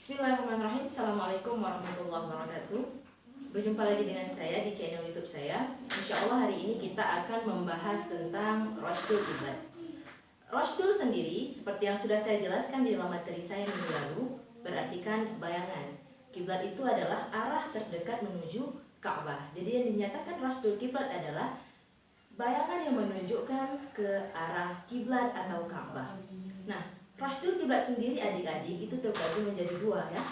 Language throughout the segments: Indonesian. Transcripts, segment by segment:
Bismillahirrahmanirrahim. Assalamualaikum warahmatullahi wabarakatuh. Berjumpa lagi dengan saya di channel YouTube saya. Insya Allah hari ini kita akan membahas tentang Rashdul Kiblat. Rashdul sendiri, seperti yang sudah saya jelaskan di dalam materi saya minggu lalu, berartikan bayangan. Kiblat itu adalah arah terdekat menuju Ka'bah. Jadi yang dinyatakan Rashdul Kiblat adalah bayangan yang menunjukkan ke arah kiblat atau Ka'bah. Nah, Rashdul Kiblat sendiri adik-adik itu terbagi menjadi dua ya.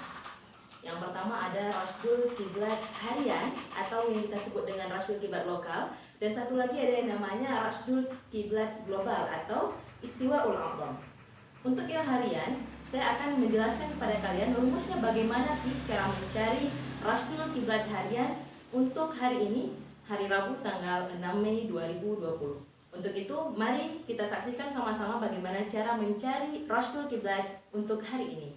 Yang pertama ada Rashdul Kiblat harian atau yang kita sebut dengan Rashdul Kiblat lokal, dan satu lagi ada yang namanya Rashdul Kiblat global atau Istiwaul A'dham. Untuk yang harian, saya akan menjelaskan kepada kalian rumusnya bagaimana sih cara mencari Rashdul Kiblat harian untuk hari ini, hari Rabu tanggal 6 Mei 2020. Untuk itu, mari kita saksikan sama-sama bagaimana cara mencari Rashdul Kiblat untuk hari ini.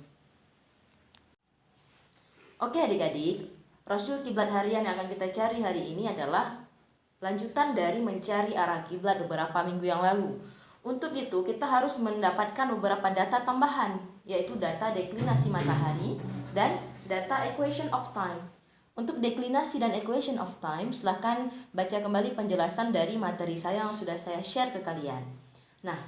Oke adik-adik, Rashdul Kiblat harian yang akan kita cari hari ini adalah lanjutan dari mencari arah kiblat beberapa minggu yang lalu. Untuk itu, kita harus mendapatkan beberapa data tambahan, yaitu data deklinasi matahari dan data equation of time. Untuk deklinasi dan equation of time, silahkan baca kembali penjelasan dari materi saya yang sudah saya share ke kalian. Nah,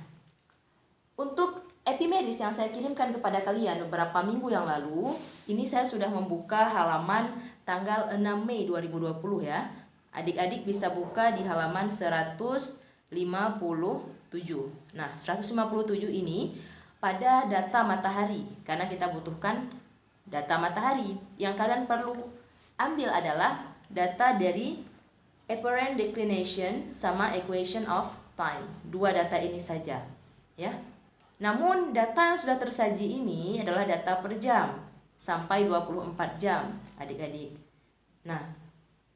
untuk epimeris yang saya kirimkan kepada kalian beberapa minggu yang lalu, ini saya sudah membuka halaman tanggal 6 Mei 2020 ya. Adik-adik bisa buka di halaman 157. Nah, 157 ini pada data matahari, karena kita butuhkan data matahari. Yang kalian perlu ambil adalah data dari apparent declination sama equation of time. Dua data ini saja, ya. Namun data yang sudah tersaji ini adalah data per jam sampai 24 jam, adik-adik. Nah,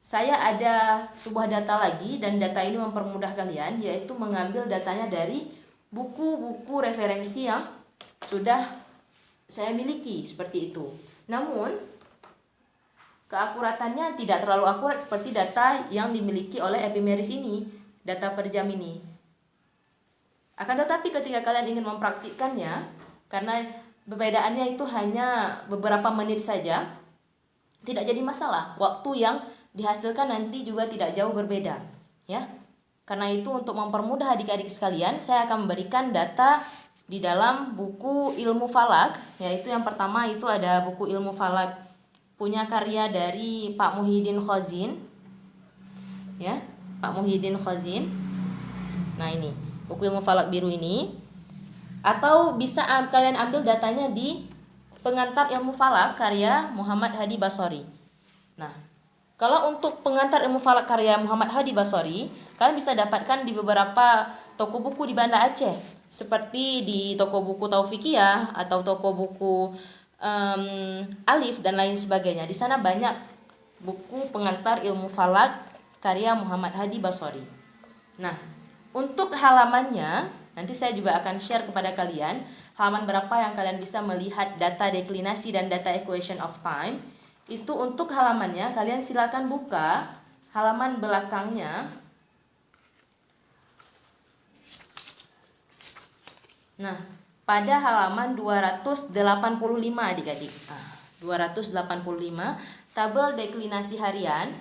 saya ada sebuah data lagi dan data ini mempermudah kalian, yaitu mengambil datanya dari buku-buku referensi yang sudah saya miliki seperti itu. Namun keakuratannya tidak terlalu akurat seperti data yang dimiliki oleh epimeris ini, data per jam ini. Akan tetapi ketika kalian ingin mempraktikkannya, karena perbedaannya itu hanya beberapa menit saja, tidak jadi masalah. Waktu yang dihasilkan nanti juga tidak jauh berbeda, ya. Karena itu untuk mempermudah adik-adik sekalian, saya akan memberikan data di dalam buku Ilmu Falak, yaitu yang pertama itu ada buku Ilmu Falak punya karya dari Pak Muhyiddin Khozin, ya, Pak Muhyiddin Khozin. Nah ini buku Ilmu Falak biru ini, atau bisa kalian ambil datanya di Pengantar Ilmu Falak karya Muhammad Hadi Basori. Nah, kalau untuk Pengantar Ilmu Falak karya Muhammad Hadi Basori, kalian bisa dapatkan di beberapa toko buku di Banda Aceh, seperti di toko buku Taufikiyah atau toko buku Alif dan lain sebagainya. Di sana banyak buku Pengantar Ilmu Falak karya Muhammad Hadi Basori. Nah, untuk halamannya nanti saya juga akan share kepada kalian halaman berapa yang kalian bisa melihat data deklinasi dan data equation of time. Itu untuk halamannya kalian silakan buka halaman belakangnya. Nah, pada halaman 285 adik-adik. 285 tabel deklinasi harian.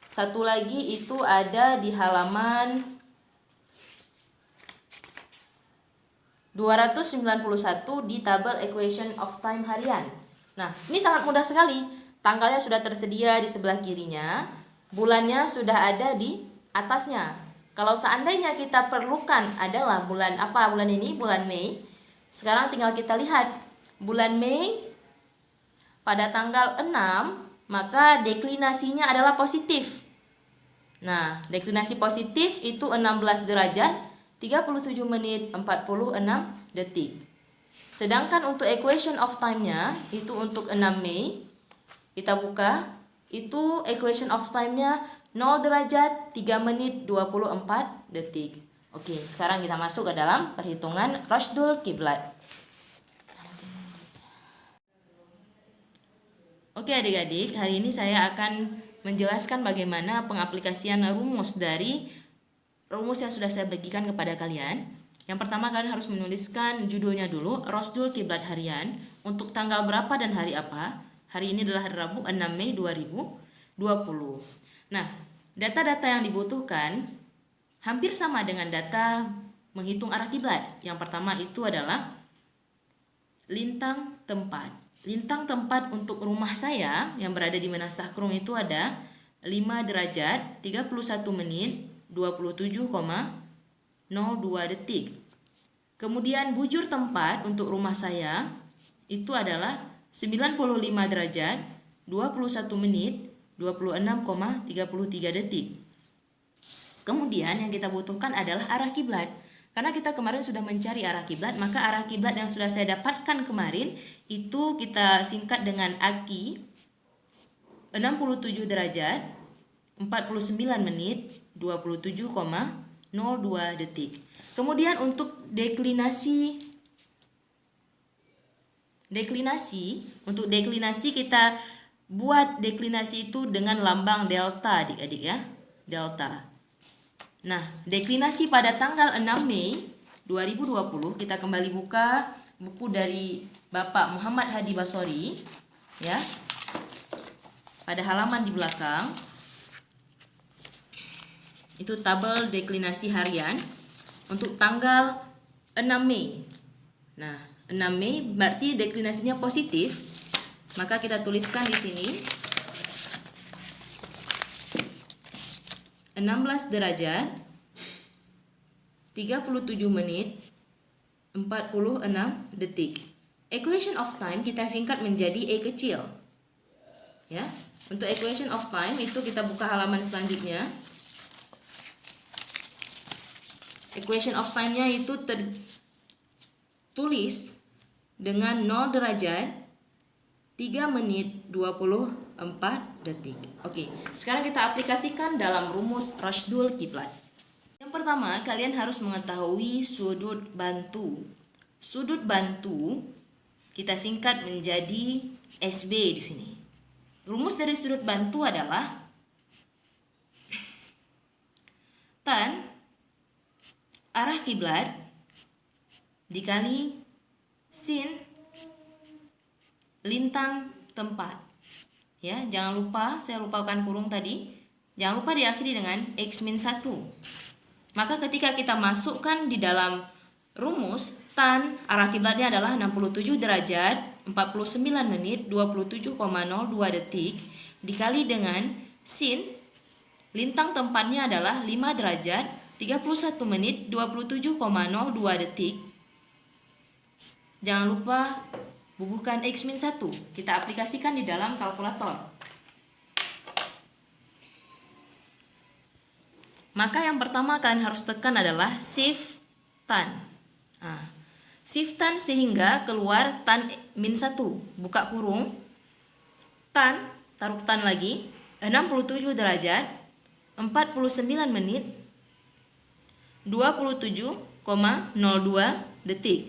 Satu lagi itu ada di halaman 291 di tabel equation of time harian. Nah, ini sangat mudah sekali. Tanggalnya sudah tersedia di sebelah kirinya, bulannya sudah ada di atasnya. Kalau seandainya kita perlukan adalah bulan apa? Bulan ini, bulan Mei. Sekarang tinggal kita lihat bulan Mei pada tanggal 6, maka deklinasinya adalah positif. Nah, deklinasi positif itu 16 derajat 37 menit 46 detik. Sedangkan untuk equation of time-nya itu untuk 6 Mei, kita buka, itu equation of time-nya 0 derajat 3 menit 24 detik. Oke, sekarang kita masuk ke dalam perhitungan Rashdul Kiblat. Oke adik-adik, hari ini saya akan menjelaskan bagaimana pengaplikasian rumus yang sudah saya bagikan kepada kalian. Yang pertama kalian harus menuliskan judulnya dulu, Rosdul Kiblat Harian, untuk tanggal berapa dan hari apa. Hari ini adalah hari Rabu 6 Mei 2020. Nah, data-data yang dibutuhkan hampir sama dengan data menghitung arah kiblat. Yang pertama itu adalah lintang tempat. Lintang tempat untuk rumah saya yang berada di Menasah Krung itu ada 5 derajat 31 menit 27,02 detik. Kemudian bujur tempat untuk rumah saya itu adalah 95 derajat 21 menit 26,33 detik. Kemudian yang kita butuhkan adalah arah kiblat. Karena kita kemarin sudah mencari arah kiblat, maka arah kiblat yang sudah saya dapatkan kemarin itu kita singkat dengan AKI 67 derajat 49 menit 27,02 detik. Kemudian untuk deklinasi kita buat deklinasi itu dengan lambang delta, adik-adik ya. Delta. Nah, deklinasi pada tanggal 6 Mei 2020 kita kembali buka buku dari Bapak Muhammad Hadi Basori ya. Pada halaman di belakang itu tabel deklinasi harian untuk tanggal 6 Mei. Nah, 6 Mei berarti deklinasinya positif. Maka kita tuliskan di sini 16 derajat 37 menit 46 detik. Equation of time kita singkat menjadi E kecil. Ya. Untuk equation of time itu kita buka halaman selanjutnya. Equation of time-nya itu tertulis dengan 0 derajat 3 menit 24 detik. Oke, sekarang kita aplikasikan dalam rumus Rosdul Kiblat. Yang pertama, kalian harus mengetahui sudut bantu. Sudut bantu kita singkat menjadi SB di sini. Rumus dari sudut bantu adalah tan arah kiblat dikali sin lintang tempat. Ya, jangan lupa, saya lupakan kurung tadi. Jangan lupa diakhiri dengan X-1. Maka ketika kita masukkan di dalam rumus, tan arah kiblatnya adalah 67 derajat 49 menit 27,02 detik dikali dengan sin lintang tempatnya adalah 5 derajat 31 menit 27,02 detik. Jangan lupa bubuhkan X-1. Kita aplikasikan di dalam kalkulator. Maka yang pertama kalian harus tekan adalah shift tan. Nah, shift tan sehingga keluar tan -1. Buka kurung. Tan, taruh tan lagi. 67 derajat 49 menit 27,02 detik.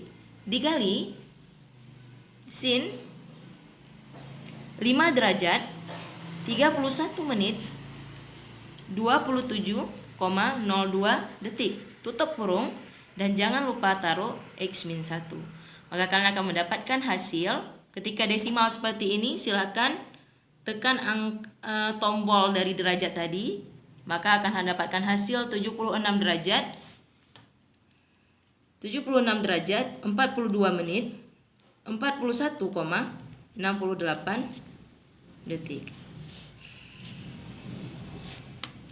Dikali sin 5 derajat 31 menit 27,02 detik. Tutup kurung dan jangan lupa taruh X-1. Maka kalian akan mendapatkan hasil. Ketika desimal seperti ini, silakan tekan tombol dari derajat tadi, maka akan mendapatkan hasil 76 derajat 42 menit 41,68 detik.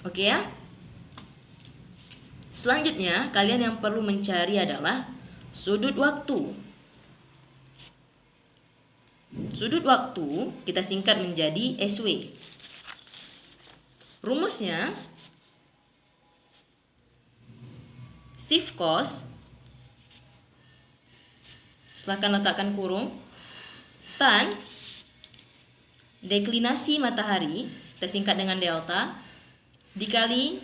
Oke ya. Selanjutnya, kalian yang perlu mencari adalah sudut waktu. Sudut waktu kita singkat menjadi SW. Rumusnya shift cos, silahkan letakkan kurung, tan deklinasi matahari kita singkat dengan delta dikali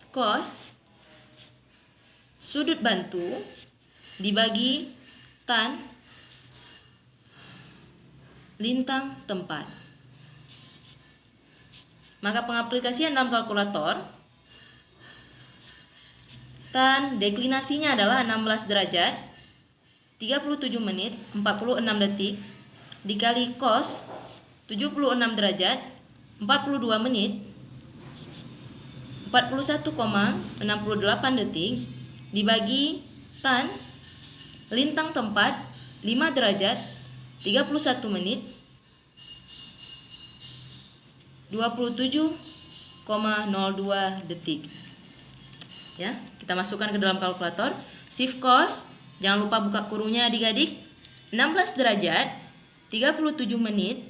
cos sudut bantu dibagi tan lintang tempat. Maka pengaplikasian dalam kalkulator Tan deklinasinya adalah 16 derajat 37 menit 46 detik dikali cos 76 derajat 42 menit 41,68 detik dibagi tan lintang tempat 5 derajat 31 menit 27,02 detik. Ya, kita masukkan ke dalam kalkulator. Shift cos, jangan lupa buka kurungnya adik-adik. 16 derajat 37 menit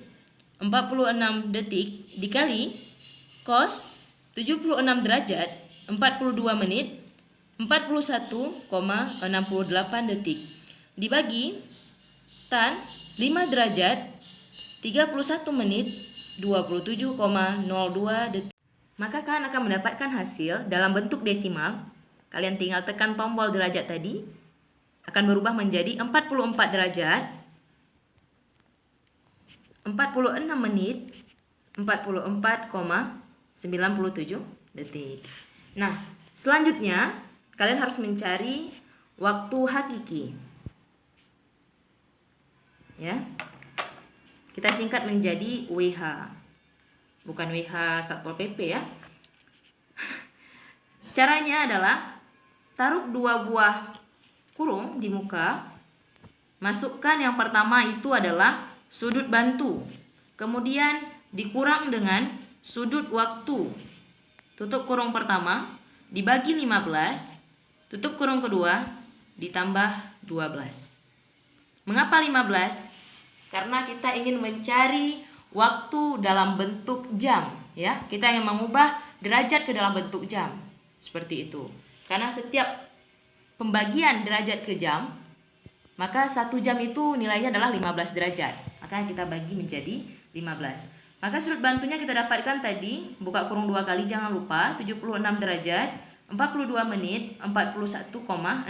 46 detik dikali cos 76 derajat 42 menit 41,68 detik dibagi tan 5 derajat 31 menit 27,02 detik. Maka kalian akan mendapatkan hasil dalam bentuk desimal. Kalian tinggal tekan tombol derajat tadi, akan berubah menjadi 44 derajat 46 menit 44,97 detik. Nah, selanjutnya kalian harus mencari waktu hakiki. Ya. Kita singkat menjadi WH. Bukan WH Satpol PP ya. Caranya adalah taruh 2 buah kurung di muka. Masukkan yang pertama itu adalah sudut bantu. Kemudian dikurang dengan sudut waktu. Tutup kurung pertama dibagi 15. Tutup kurung kedua ditambah 12. Mengapa 15? Karena kita ingin mencari waktu dalam bentuk jam, ya. Kita ingin mengubah derajat ke dalam bentuk jam. Seperti itu. Karena setiap pembagian derajat ke jam, maka 1 jam itu nilainya adalah 15 derajat. Maka kita bagi menjadi 15. Maka sudut bantunya kita dapatkan tadi, buka kurung 2 kali jangan lupa, 76 derajat 42 menit 41,68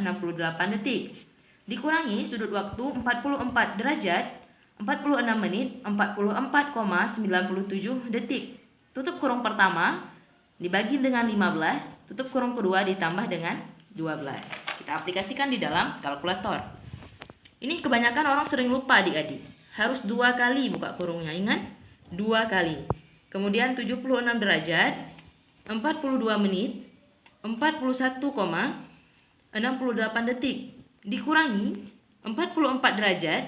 detik. Dikurangi sudut waktu 44 derajat 46 menit 44,97 detik. Tutup kurung pertama dibagi dengan 15, tutup kurung kedua ditambah dengan 12. Kita aplikasikan di dalam kalkulator. Ini kebanyakan orang sering lupa adik-adik. Harus 2 kali buka kurungnya, ingat? 2 kali. Kemudian 76 derajat 42 menit 41,68 detik dikurangi 44 derajat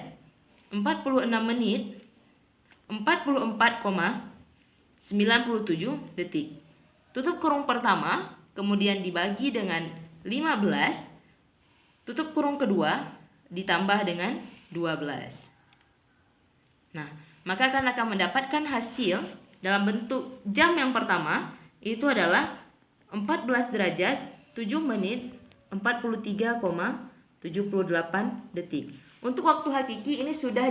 46 menit 44,97 detik. Tutup kurung pertama, kemudian dibagi dengan 15. Tutup kurung kedua ditambah dengan 12. Nah, maka akan mendapatkan hasil dalam bentuk jam yang pertama itu adalah 14 derajat 7 menit 43,78 detik. Untuk waktu hakiki ini sudah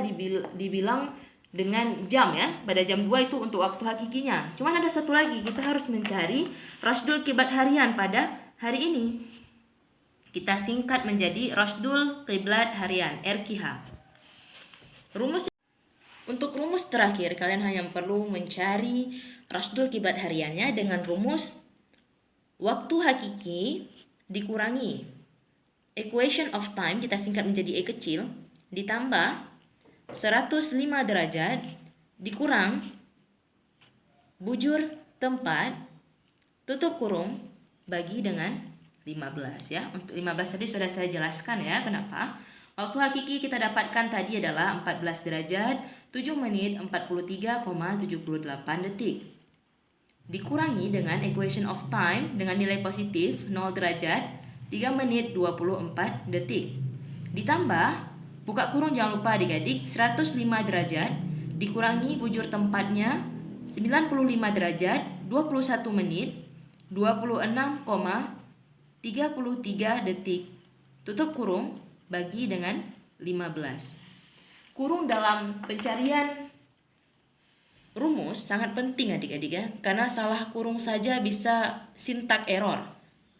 dibilang dengan jam ya. Pada jam 2 itu untuk waktu hakikinya. Cuman ada satu lagi, kita harus mencari rasdul kiblat harian pada hari ini. Kita singkat menjadi rasdul kiblat harian, RKH. Untuk rumus terakhir, kalian hanya perlu mencari rasdul kiblat hariannya dengan rumus waktu hakiki dikurangi equation of time, kita singkat menjadi E kecil, ditambah 105 derajat dikurang bujur tempat, tutup kurung, bagi dengan 15 ya. Untuk 15 tadi sudah saya jelaskan ya kenapa. Waktu hakiki kita dapatkan tadi adalah 14 derajat 7 menit 43,78 detik. Dikurangi dengan equation of time dengan nilai positif 0 derajat 3 menit 24 detik. Ditambah, buka kurung jangan lupa adik-adik, 105 derajat dikurangi bujur tempatnya 95 derajat 21 menit 26,33 detik. Tutup kurung, bagi dengan 15. Kurung dalam pencarian rumus sangat penting adik-adik ya, karena salah kurung saja bisa syntax error.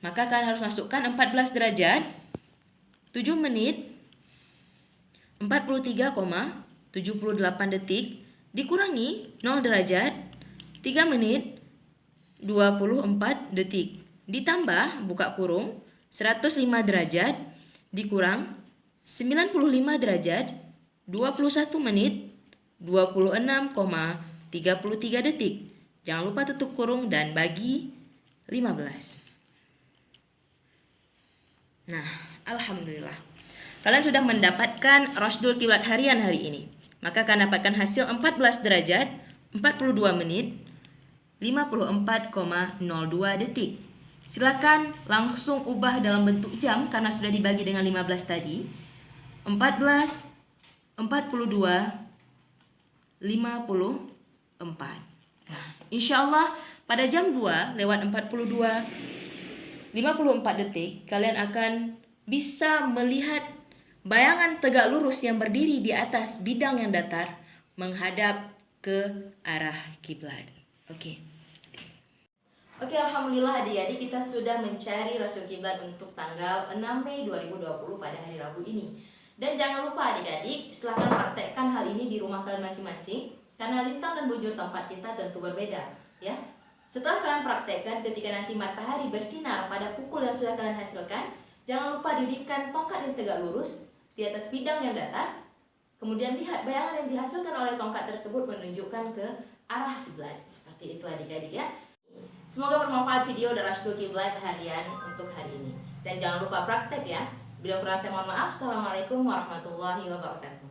Maka kalian harus masukkan 14 derajat 7 menit 43,78 detik dikurangi 0 derajat 3 menit 24 detik ditambah buka kurung 105 derajat dikurang 95 derajat 21 menit 26,33 detik. Jangan lupa tutup kurung dan bagi 15. Nah, alhamdulillah. Kalian sudah mendapatkan Rasdul Kiblat harian hari ini. Maka akan dapatkan hasil 14 derajat 42 menit 54,02 detik. Silakan langsung ubah dalam bentuk jam karena sudah dibagi dengan 15 tadi. 14, 42, 54. Nah, insya Allah pada jam 2 lewat 54 detik kalian akan bisa melihat bayangan tegak lurus yang berdiri di atas bidang yang datar menghadap ke arah kiblat. Oke, alhamdulillah adik-adik kita sudah mencari Rasdul Kiblat untuk tanggal 6 Mei 2020 pada hari Rabu ini. Dan jangan lupa adik-adik, silahkan praktekkan hal ini di rumah kalian masing-masing karena lintang dan bujur tempat kita tentu berbeda, ya. Setelah kalian praktekkan, ketika nanti matahari bersinar pada pukul yang sudah kalian hasilkan, jangan lupa didirikan tongkat yang tegak lurus di atas bidang yang datar. Kemudian lihat bayangan yang dihasilkan oleh tongkat tersebut menunjukkan ke arah kiblat. Seperti itu adik-adik ya. Semoga bermanfaat video dari Rasdul Kiblat harian untuk hari ini. Dan jangan lupa praktek ya. Bila kurang saya mohon maaf. Assalamualaikum warahmatullahi wabarakatuh.